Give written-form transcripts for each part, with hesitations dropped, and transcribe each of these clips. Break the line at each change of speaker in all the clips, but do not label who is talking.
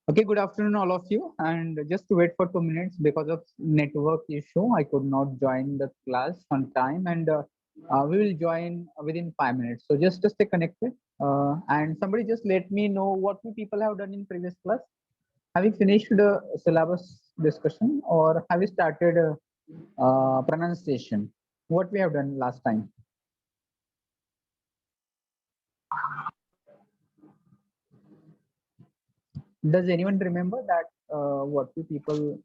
Okay, good afternoon, all of you. And just to wait for 2 minutes because of network issue, I could not join the class on time, and we will join within 5 minutes. So just to stay connected. And somebody just let me know what we people have done in previous class. Have you finished the syllabus discussion, or have you started pronunciation? What we have done last time? Does anyone remember that? What we people?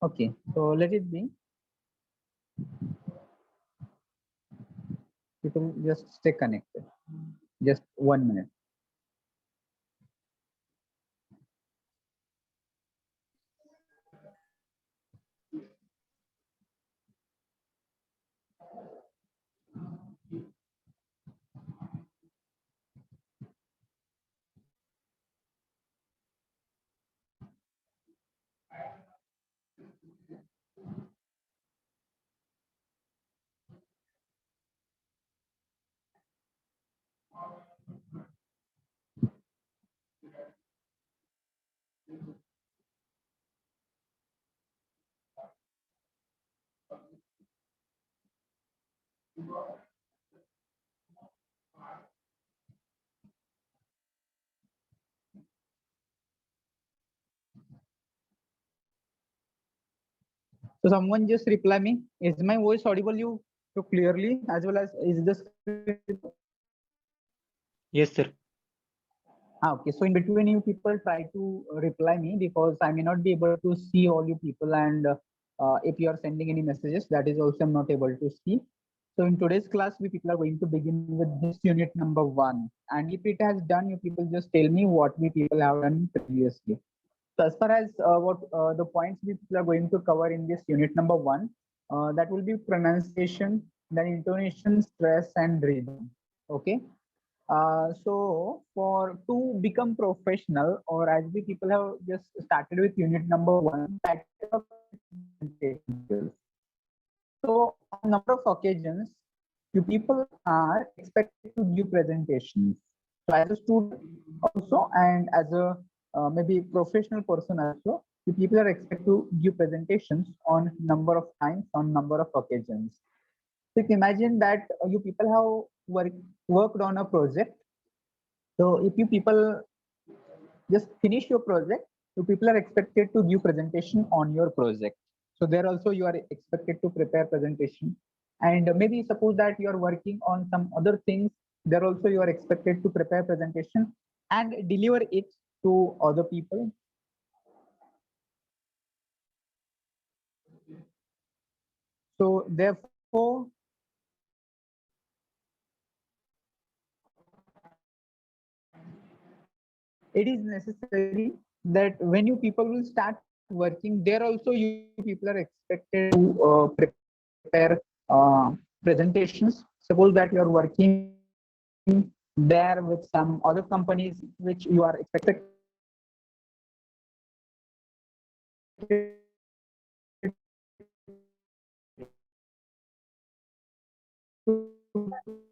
Okay, so let it be. People just stay connected. Just 1 minute. So someone just reply me. Is my voice audible you so clearly as well as is the screen?
Yes, sir.
Okay, so in between you people try to reply me because I may not be able to see all you people, and if you are sending any messages, that is also I'm not able to see. So in today's class, we people are going to begin with this unit number one. And if it has done, you people just tell me what we people have done previously. So as far as what the points we people are going to cover in this unit number one, that will be pronunciation, then intonation, stress, and rhythm. Okay. So for to become professional, or as we people have just started with unit number one, that is of presentation skills. So on number of occasions, you people are expected to give presentations. So as a student also, and as a maybe professional person also, you people are expected to give presentations on number of times, on number of occasions. So if you imagine that you people have worked on a project. So if you people just finish your project, you people are expected to give presentation on your project. So there also you are expected to prepare presentation, and maybe suppose that you are working on some other things, there also you are expected to prepare presentation and deliver it to other people. So therefore it is necessary that when you people will start working, there also you people are expected to prepare presentations. Suppose that you are working there with some other companies which you are expected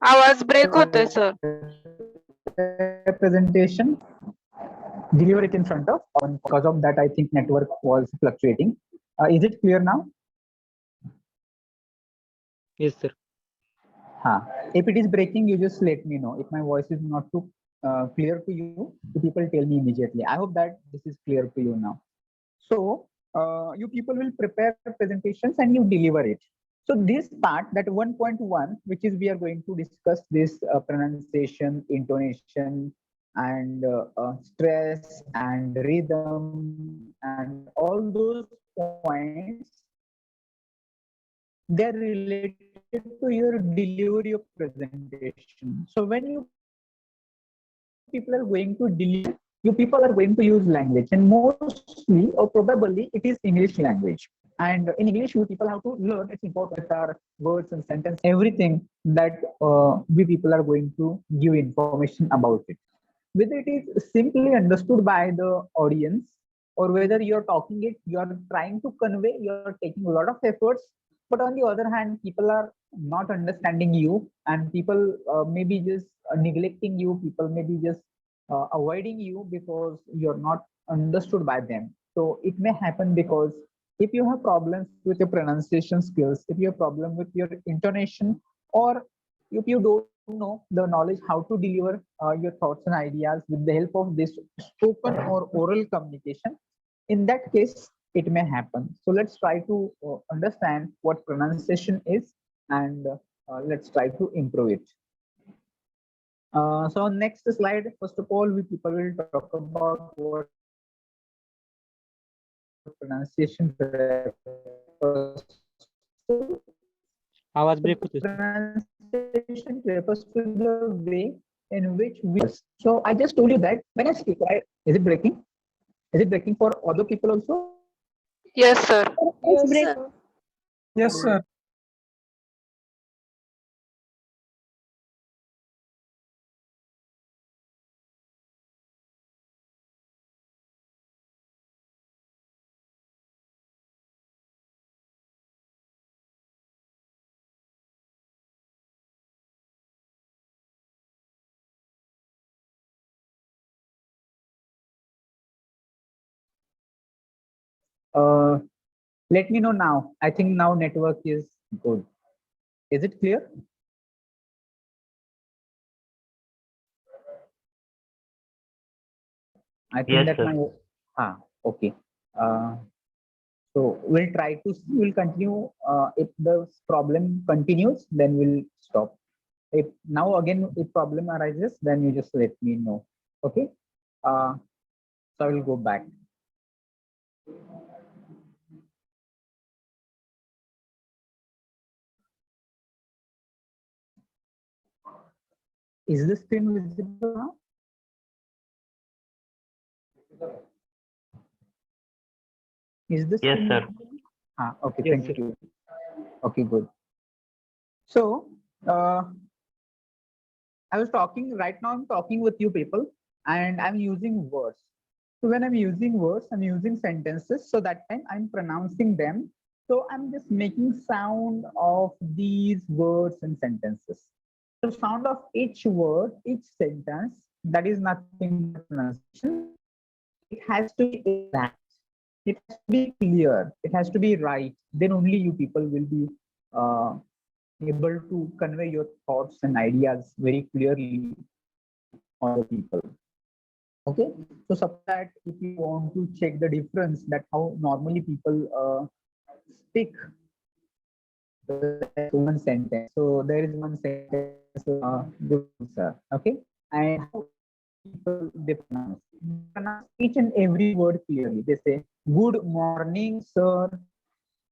आवाज break होतोय sir.
presentation, deliver it in front of on because of that I think network was fluctuating. Is it clear now?
Yes, sir.
If it is breaking, you just let me know. If my voice is not too clear to you, you people tell me immediately. I hope that this is clear to you now. So you people will prepare presentations and you deliver it. So this part, that 1.1, which is we are going to discuss this pronunciation, intonation, and stress and rhythm and all those points, they're related to your delivery of presentation. So when you people are going to deliver, you people are going to use language, and mostly or probably it is English language. And in English, you people have to learn its important letter, words, and sentence, everything that we people are going to give information about it. Whether it is simply understood by the audience or whether you're talking it, you're trying to convey, you're taking a lot of efforts, but on the other hand, people are not understanding you, and people may be just neglecting you, people may be just avoiding you because you're not understood by them. So it may happen because if you have problems with your pronunciation skills, if you have problem with your intonation, or if you don't know the knowledge how to deliver your thoughts and ideas with the help of this spoken or oral communication, in that case it may happen. So let's try to understand what pronunciation is, and let's try to improve it. So next slide, first of all, we people will talk about what pronunciation refers to.
आवाज break होते
Pronunciation refers to the way in which we. So I just told you that when I speak, right? Is it breaking? Is it breaking for other people also?
Yes, sir.
Yes, sir.
Yes, sir.
Let me know now. I think now network is good. Is it clear? I think
Yes,
that
sir.
my okay. So we'll try to see, we'll continue. If the problem continues, then we'll stop. If now again if problem arises, then you just let me know. Okay. So I will go back. Is the screen visible now? Is this
Yes, sir.
Okay,
Yes,
thank you. Okay, good. So I was talking right now, I'm talking with you people, and I'm using words. So when I'm using words, I'm using sentences. So that time I'm pronouncing them. So I'm just making sound of these words and sentences. The sound of each word, each sentence, that is nothing but pronunciation. It has to be exact. It has to be clear. It has to be right. Then only you people will be able to convey your thoughts and ideas very clearly on the people. Okay, so suppose that if you want to check the difference that how normally people speak one sentence. So there is one sentence, good sir. Okay, and how people they pronounce each and every word clearly. They say good morning, sir.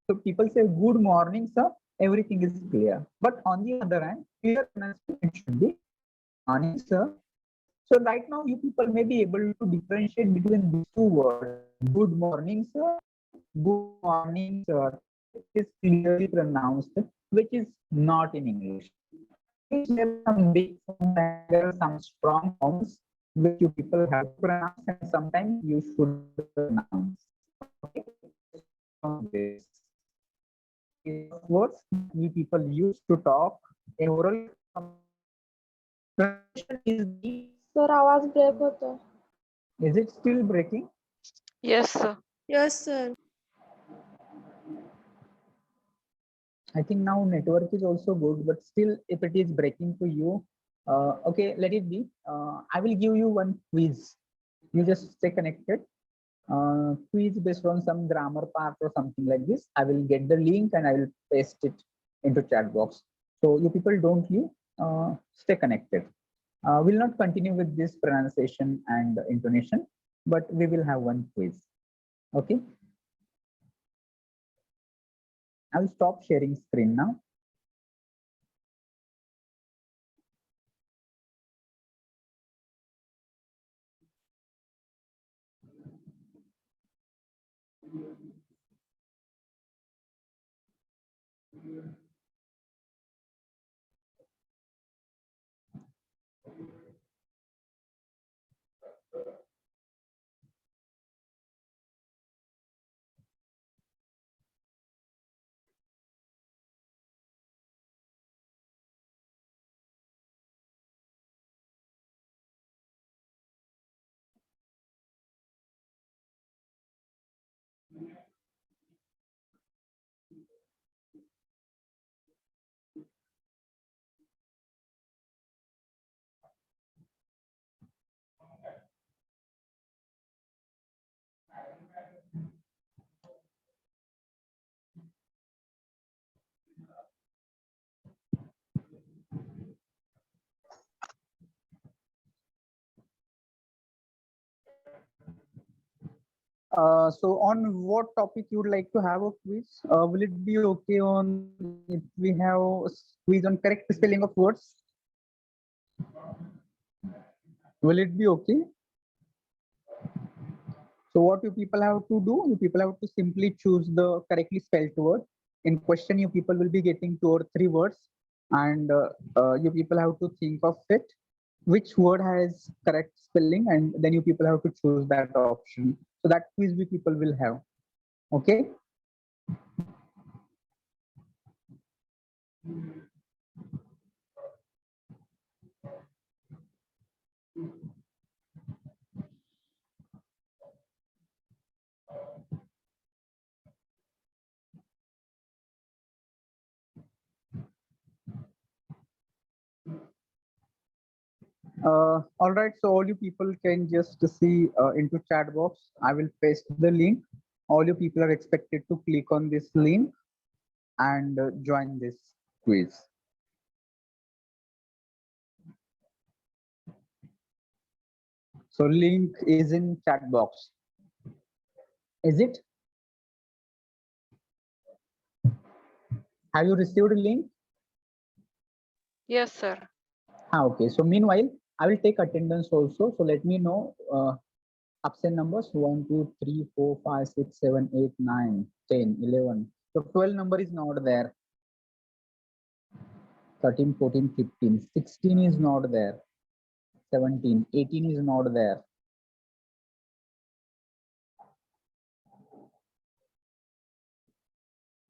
So people say good morning, sir. Everything is clear. But on the other hand, clear pronunciation should be morning, sir. So right now, you people may be able to differentiate between these two words. Good morning, sir. Good morning, sir. It is clearly pronounced, which is not in English. There are some big forms and there are some strong forms which you people have to pronounce, and sometimes you should pronounce. Okay. This words we people use to talk in oral is the.
Sir आवाज break होता है.
Is it still breaking?
Yes, sir.
Yes, sir.
I think now network is also good, but still if it is breaking to you, okay, let it be. I will give you one quiz. You just stay connected. Quiz based on some grammar part or something like this. I will get the link and I will paste it into chat box. So you people don't leave, stay connected. We'll not continue with this pronunciation and intonation, but we will have one quiz. Okay. I will stop sharing screen now. So on what topic you would like to have a quiz? Will it be okay on if we have a quiz on correct spelling of words? Will it be okay? So what you people have to do, you people have to simply choose the correctly spelled word. In question, you people will be getting 2 or 3 words, and you people have to think of it, which word has correct spelling, and then you people have to choose that option. So that quiz we people will have. Okay. All right, so all you people can just see into chat box. I will paste the link. All you people are expected to click on this link and join this quiz. So link is in chat box. Is it? Have you received a link?
Yes, sir.
Okay. So meanwhile, I will take attendance also. So let me know absent numbers 1, 2, 3, 4, 5, 6, 7, 8, 9, 10, 11. So 12 number is not there. 13, 14, 15, 16 is not there. 17, 18 is not there.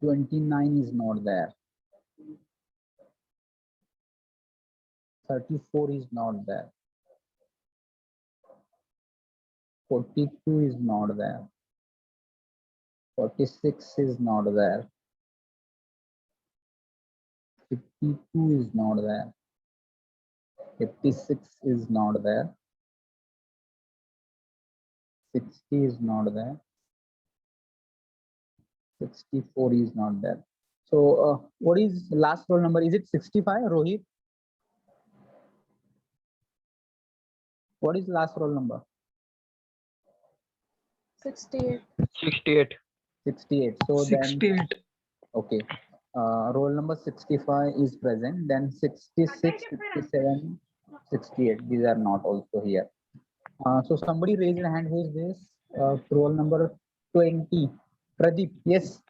29 is not there. 34 is not there. 42 is not there. 46 is not there. 52 is not there. 56 is not there. 60 is not there. 64 is not there. So what is last roll number? Is it 65, Rohit? What is last roll number?
68.
68.
68. So
68.
then, okay. Roll number 65 is present. Then 66, 67, 68. These are not also here. So somebody raised a hand. Who is this? Roll number 20. Pradeep. Yes.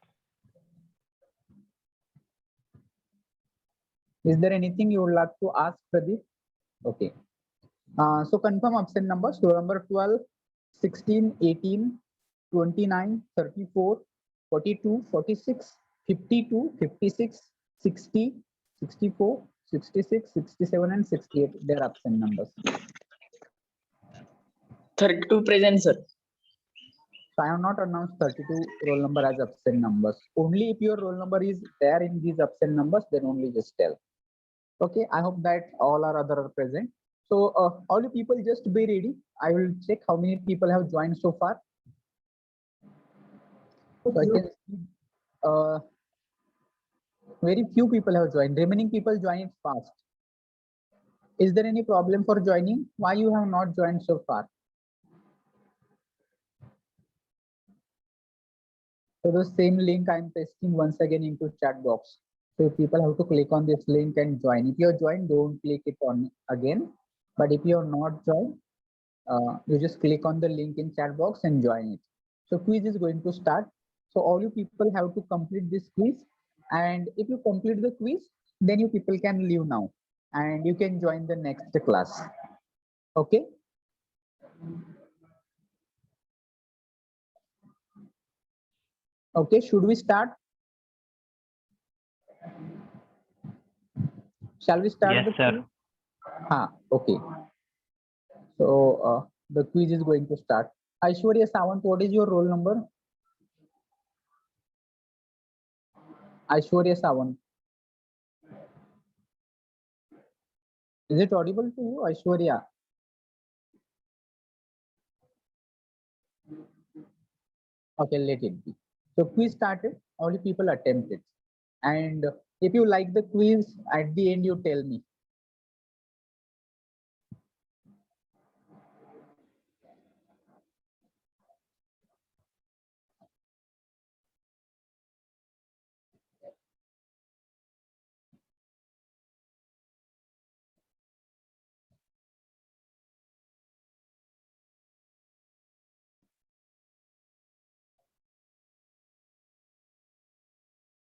Is there anything you would like to ask, Pradeep? Okay. So confirm absent numbers. Roll number 12, 16, 18, 29, 34, 42, 46, 52, 56, 60, 64, 66, 67, and 68. They're absent numbers.
32 present, sir.
So I have not announced 32 roll number as absent numbers. Only if your roll number is there in these absent numbers, then only just tell. Okay, I hope that all our other are present. So all you people just be ready. I will check how many people have joined so far. So I can see very few people have joined. Remaining people join it fast. Is there any problem for joining? Why you have not joined so far? So the same link I'm pasting once again into chat box. So people have to click on this link and join. If you're joined, don't click it on again. But if you're not joined, you just click on the link in chat box and join it. So quiz is going to start. So all you people have to complete this quiz. And if you complete the quiz, then you people can leave now and you can join the next class. Okay. Okay, should we start? Shall we start?
Yes,
the
sir.
quiz? Okay. So the quiz is going to start. Aishwarya Sawant, what is your roll number? Aishwarya Sawant. Is it audible to you, Aishwarya? Okay, let it be. So quiz started, only people attempt it. And if you like the quiz, at the end you tell me.